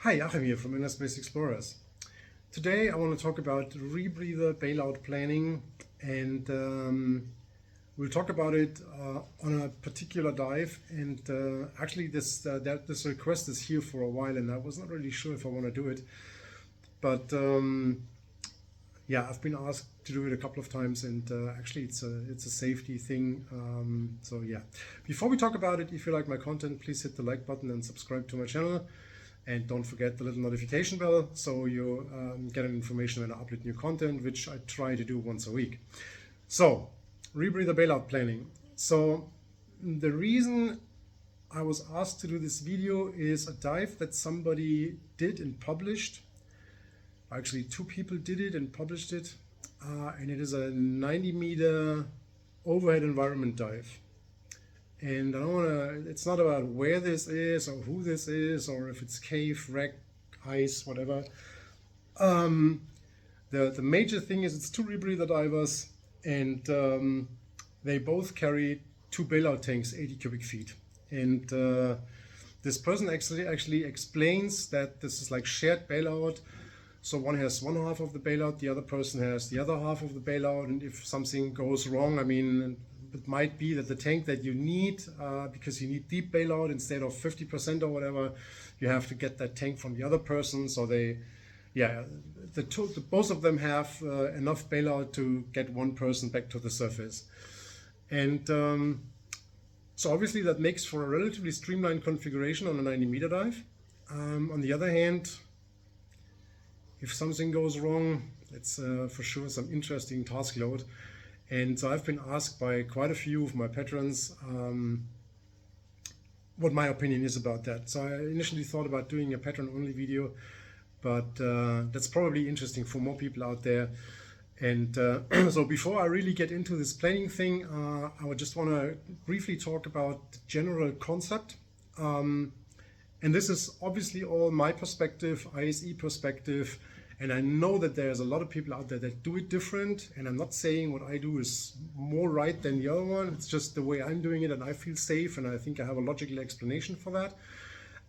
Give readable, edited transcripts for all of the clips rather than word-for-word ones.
Hi, Achim here from InnerSpace Explorers. Today I want to talk about rebreather bailout planning, and we'll talk about it on a particular dive. And actually this request is here for a while, and I was not really sure if I want to do it. But yeah, I've been asked to do it a couple of times, and actually it's a safety thing. So yeah, before we talk about it, if you like my content, please hit the like button and subscribe to my channel. And don't forget the little notification bell so you get an information when I upload new content, which I try to do once a week. So, rebreather bailout planning. So, the reason I was asked to do this video is a dive that somebody did and published. Actually, two people did it and published it. And it is a 90-meter overhead environment dive. And I don't want to, it's not about where this is or who this is or if it's cave, wreck, ice, whatever. The major thing is it's two rebreather divers, and they both carry two bailout tanks, 80 cubic feet. And this person actually explains that this is like shared bailout. So one has one half of the bailout, the other person has the other half of the bailout. And if something goes wrong, I mean, it might be that the tank that you need, because you need deep bailout instead of 50% or whatever, you have to get that tank from the other person. So they, yeah, both of them have enough bailout to get one person back to the surface. And so obviously that makes for a relatively streamlined configuration on a 90-meter dive. On the other hand, if something goes wrong, it's for sure some interesting task load. And so I've been asked by quite a few of my patrons what my opinion is about that. So I initially thought about doing a patron-only video, but that's probably interesting for more people out there. And so before I really get into this planning thing, I would just want to briefly talk about the general concept. And this is obviously all my perspective, ISE perspective. And I know that there's a lot of people out there that do it different, and I'm not saying what I do is more right than the other one. It's just the way I'm doing it, and I feel safe, and I think I have a logical explanation for that.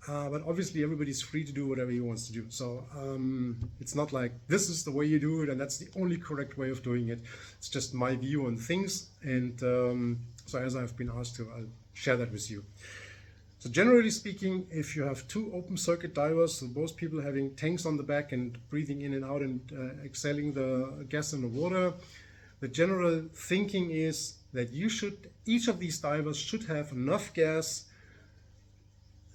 But obviously everybody's free to do whatever he wants to do. So it's not like this is the way you do it and that's the only correct way of doing it. It's just my view on things, and so as I've been asked to, I'll share that with you. So generally speaking, if you have two open circuit divers, so both people having tanks on the back and breathing in and out and exhaling the gas in the water, the general thinking is that each of these divers should have enough gas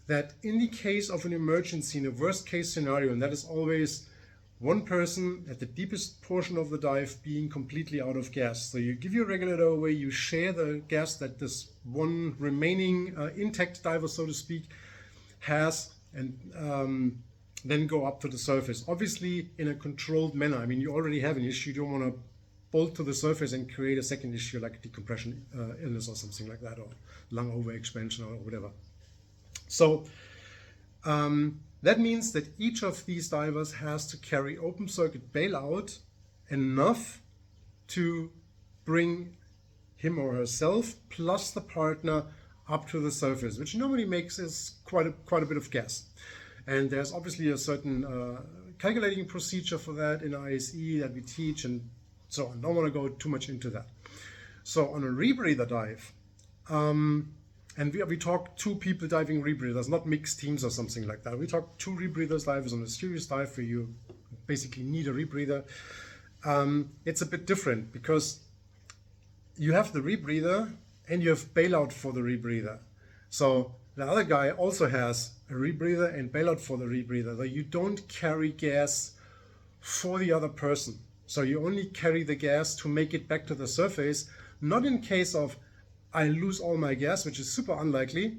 that in the case of an emergency, in a worst case scenario, and that is always one person at the deepest portion of the dive being completely out of gas. So you give your regulator away, you share the gas that this one remaining intact diver, so to speak, has, and then go up to the surface. Obviously in a controlled manner. I mean, you already have an issue. You don't want to bolt to the surface and create a second issue like decompression illness or something like that, or lung overexpansion or whatever. So that means that each of these divers has to carry open circuit bailout enough to bring him or herself plus the partner up to the surface, which normally makes is quite a bit of gas. And there's obviously a certain calculating procedure for that in ISE that we teach, and so on. Don't want to go too much into that. So on a rebreather dive, and we talk two people diving rebreathers, not mixed teams or something like that. We talk two rebreathers divers on a serious dive where you basically need a rebreather. It's a bit different because you have the rebreather and you have bailout for the rebreather. So the other guy also has a rebreather and bailout for the rebreather. So you don't carry gas for the other person. So you only carry the gas to make it back to the surface, not in case of I lose all my gas, which is super unlikely.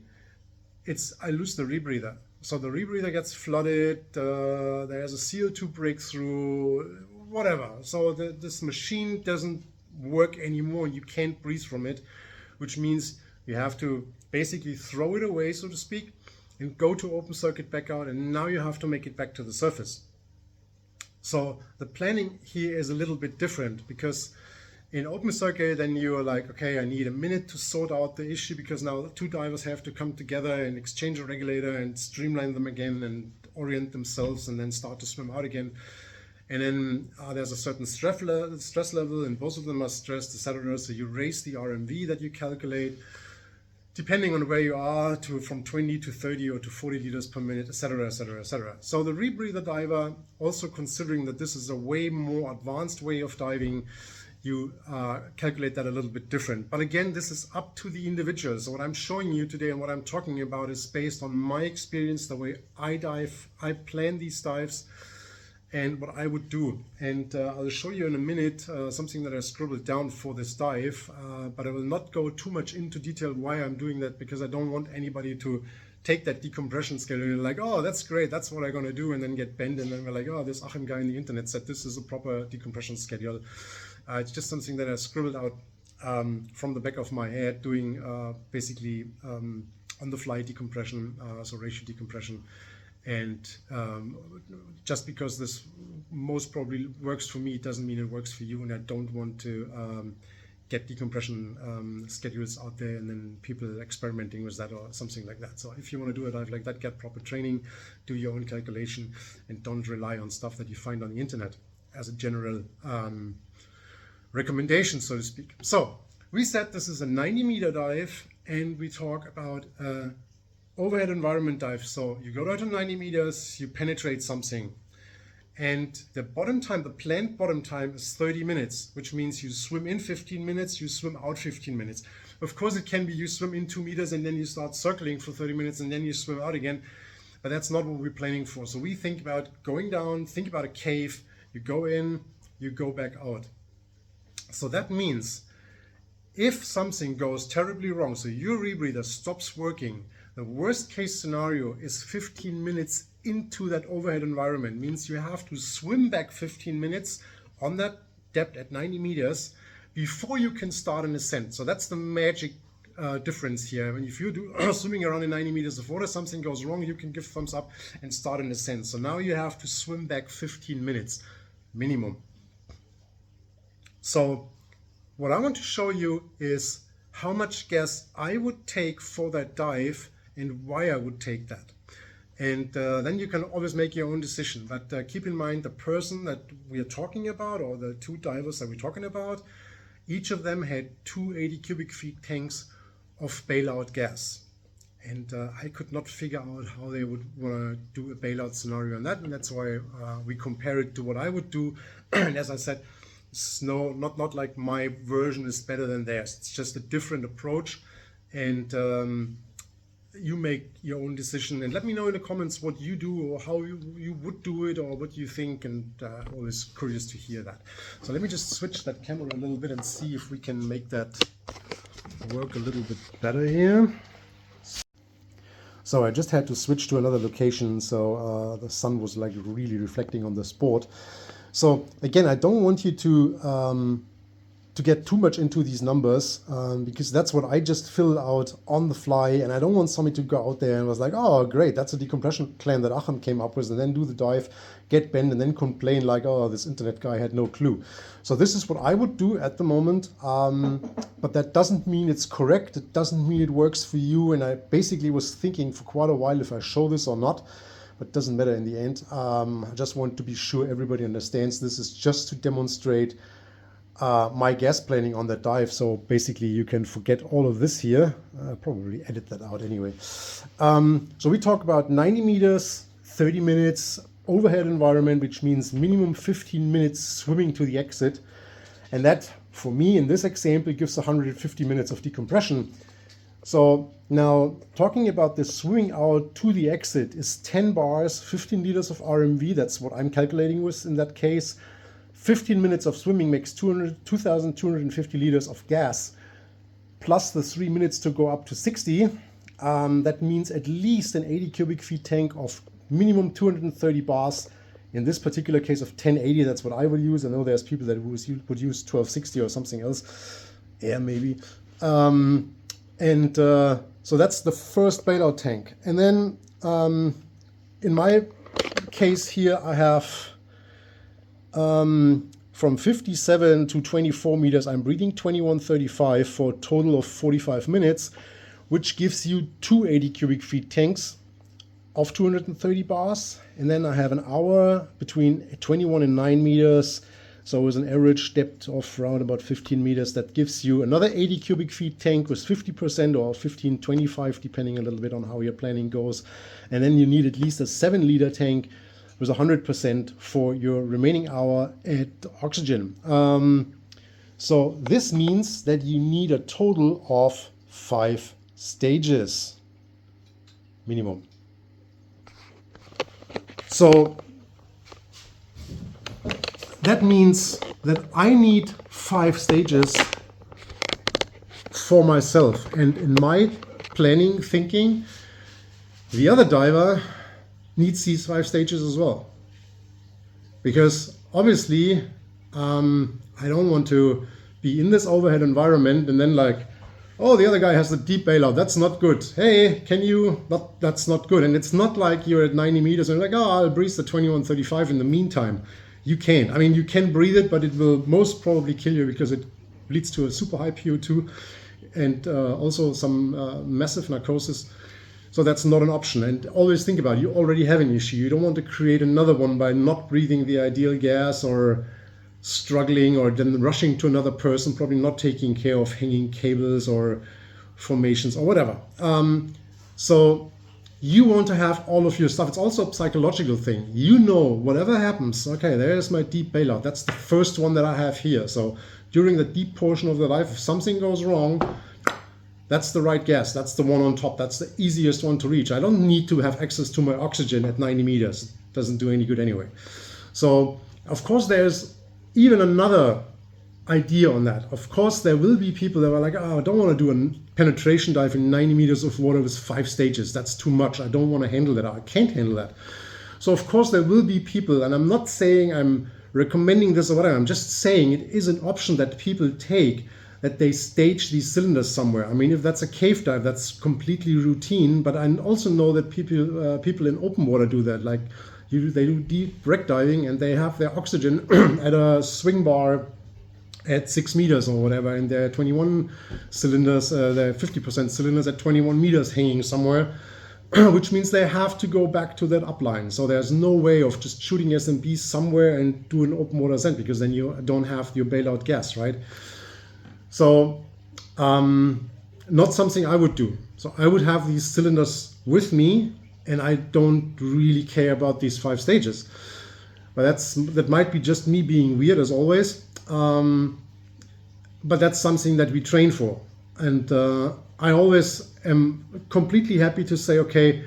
It's I lose the rebreather. So the rebreather gets flooded, there's a CO2 breakthrough, whatever. So this machine doesn't work anymore. You can't breathe from it, which means you have to basically throw it away, so to speak, and go to open circuit back out, and now you have to make it back to the surface. So the planning here is a little bit different because In open circuit, then you're like, okay, I need a minute to sort out the issue because now two divers have to come together and exchange a regulator and streamline them again and orient themselves and then start to swim out again. And then there's a certain stress level, and both of them are stressed, etc. So you raise the RMV that you calculate, depending on where you are, from 20 to 30 or to 40 liters per minute, etc., etc., etc. So the rebreather diver, also considering that this is a way more advanced way of diving, you calculate that a little bit different. But again, this is up to the individual. So what I'm showing you today and what I'm talking about is based on my experience, the way I dive, I plan these dives, and what I would do. And I'll show you in a minute something that I scribbled down for this dive, but I will not go too much into detail why I'm doing that, because I don't want anybody to take that decompression schedule and like, oh, that's great, that's what I'm gonna do, and then get bent, and then we're like, oh, this Achim guy on the internet said this is a proper decompression schedule. It's just something that I scribbled out from the back of my head, doing basically on-the-fly decompression, so ratio decompression. And just because this most probably works for me, it doesn't mean it works for you, and I don't want to get decompression schedules out there and then people experimenting with that or something like that. So if you want to do a dive like that, get proper training, do your own calculation, and don't rely on stuff that you find on the internet as a general recommendation, so to speak. So we said this is a 90-meter dive, and we talk about overhead environment dive. So you go down to 90 meters, you penetrate something, and the bottom time, the planned bottom time, is 30 minutes, which means you swim in 15 minutes, you swim out 15 minutes. Of course, it can be you swim in 2 meters and then you start circling for 30 minutes and then you swim out again, but that's not what we're planning for. So we think about going down, think about a cave, you go in, you go back out. So that means if something goes terribly wrong, so your rebreather stops working, the worst case scenario is 15 minutes into that overhead environment. Means you have to swim back 15 minutes on that depth at 90 meters before you can start an ascent. So that's the magic difference here. And if you do swimming around in 90 meters of water, something goes wrong, you can give thumbs up and start an ascent. So now you have to swim back 15 minutes minimum. So what I want to show you is how much gas I would take for that dive and why I would take that. And then you can always make your own decision. But keep in mind the person that we are talking about, or the two divers that we're talking about, each of them had 2 80 cubic feet tanks of bailout gas. And I could not figure out how they would want to do a bailout scenario on that. And that's why we compare it to what I would do. And as I said, it's not like my version is better than theirs. It's just a different approach, and you make your own decision. And let me know in the comments what you do or how you would do it or what you think, and always curious to hear that. So let me just switch that camera a little bit and see if we can make that work a little bit better here. So I just had to switch to another location, so the sun was like really reflecting on the sport. So again, I don't want you to get too much into these numbers because that's what I just fill out on the fly, and I don't want somebody to go out there and was like, oh great, that's a decompression plan that Achim came up with, and then do the dive, get bent, and then complain like, oh, this internet guy had no clue. So this is what I would do at the moment, but that doesn't mean it's correct. It doesn't mean it works for you, and I basically was thinking for quite a while if I show this or not. But it doesn't matter in the end. I just want to be sure everybody understands this is just to demonstrate my gas planning on that dive. So basically you can forget all of this here. I'll probably edit that out anyway. So we talk about 90 meters, 30 minutes, overhead environment, which means minimum 15 minutes swimming to the exit. And that, for me, in this example, gives 150 minutes of decompression. So now talking about the swimming out to the exit is 10 bars, 15 liters of RMV. That's what I'm calculating with in that case. 15 minutes of swimming makes 2,250 liters of gas, plus the 3 minutes to go up to 60. That means at least an 80 cubic feet tank of minimum 230 bars. In this particular case of 1080, that's what I will use. I know there's people that would use 1260 or something else. Yeah, maybe. So that's the first bailout tank. And then in my case here, I have from 57 to 24 meters, I'm breathing 2135 for a total of 45 minutes, which gives you two 80 cubic feet tanks of 230 bars. And then I have an hour between 21 and 9 meters. So with an average depth of around about 15 meters, that gives you another 80 cubic feet tank with 50% or 15-25, depending a little bit on how your planning goes. And then you need at least a 7-liter tank with 100% for your remaining hour at oxygen. So this means that you need a total of 5 stages minimum. So that means that I need 5 stages for myself. And in my planning thinking, the other diver needs these 5 stages as well. Because obviously, I don't want to be in this overhead environment and then like, oh, the other guy has the deep bailout. That's not good. Hey, can you? That's not good. And it's not like you're at 90 meters and you're like, oh, I'll breathe the 2135 in the meantime. You can't. I mean, you can breathe it, but it will most probably kill you because it leads to a super high PO2 and also some massive narcosis. So that's not an option. And always think about it. You already have an issue. You don't want to create another one by not breathing the ideal gas or struggling or then rushing to another person, probably not taking care of hanging cables or formations or whatever. So you want to have all of your stuff. It's also a psychological thing. You know, whatever happens, okay, there's my deep bailout. That's the first one that I have here. So during the deep portion of the dive, if something goes wrong, that's the right gas. That's the one on top. That's the easiest one to reach. I don't need to have access to my oxygen at 90 meters. It doesn't do any good anyway. So of course there's even another idea on that. Of course there will be people that are like, oh, I don't want to do a penetration dive in 90 meters of water with 5 stages. That's too much. I don't want to handle that. I can't handle that. So of course there will be people, and I'm not saying I'm recommending this or whatever. I'm just saying it is an option that people take, that they stage these cylinders somewhere. I mean, if that's a cave dive, that's completely routine. But I also know that people in open water do that. Like they do deep wreck diving and they have their oxygen at a swing bar at 6 meters or whatever, and their 21 cylinders, their 50% cylinders at 21 meters hanging somewhere, which means they have to go back to that upline. So there's no way of just shooting SMBs somewhere and do an open water ascent, because then you don't have your bailout gas, right? So not something I would do. So I would have these cylinders with me, and I don't really care about these 5 stages. But that might be just me being weird as always. But that's something that we train for. And I always am completely happy to say, okay,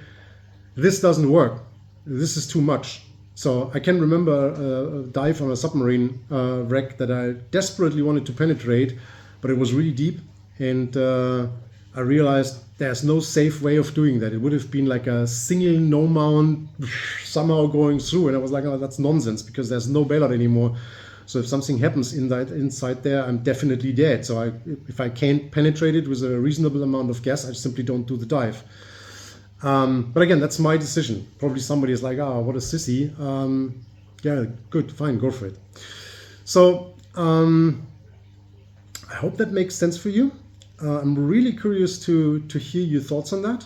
this doesn't work. This is too much. So I can remember a dive on a submarine wreck that I desperately wanted to penetrate, but it was really deep. And I realized there's no safe way of doing that. It would have been like a single no mount somehow going through. And I was like, oh, that's nonsense, because there's no bailout anymore. So if something happens inside there, I'm definitely dead. So if I can't penetrate it with a reasonable amount of gas, I simply don't do the dive. But again, that's my decision. Probably somebody is like, oh, what a sissy. Yeah, good, fine, go for it. So I hope that makes sense for you. I'm really curious to hear your thoughts on that.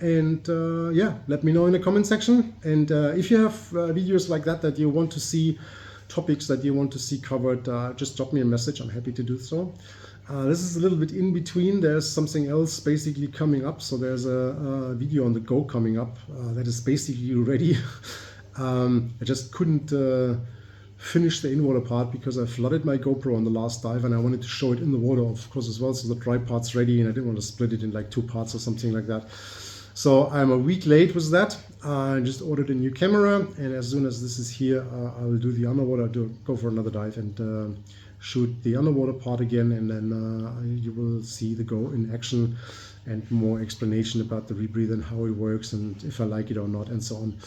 And yeah, let me know in the comment section. And if you have videos like that you want to see, topics that you want to see covered, just drop me a message. I'm happy to do so. This is a little bit in between. There's something else basically coming up. So there's a video on the go coming up that is basically ready. I just couldn't finish the in-water part because I flooded my GoPro on the last dive, and I wanted to show it in the water, of course, as well. So the dry part's ready, and I didn't want to split it in like 2 parts or something like that. So I'm a week late with that. I just ordered a new camera, and as soon as this is here, I will do the underwater, go for another dive and shoot the underwater part again, and then you will see the go in action and more explanation about the rebreather and how it works and if I like it or not and so on.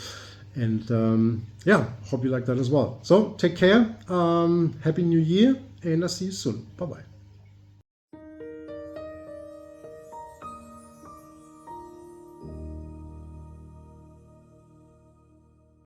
And yeah, hope you like that as well. So take care, happy new year, and I'll see you soon. Bye bye.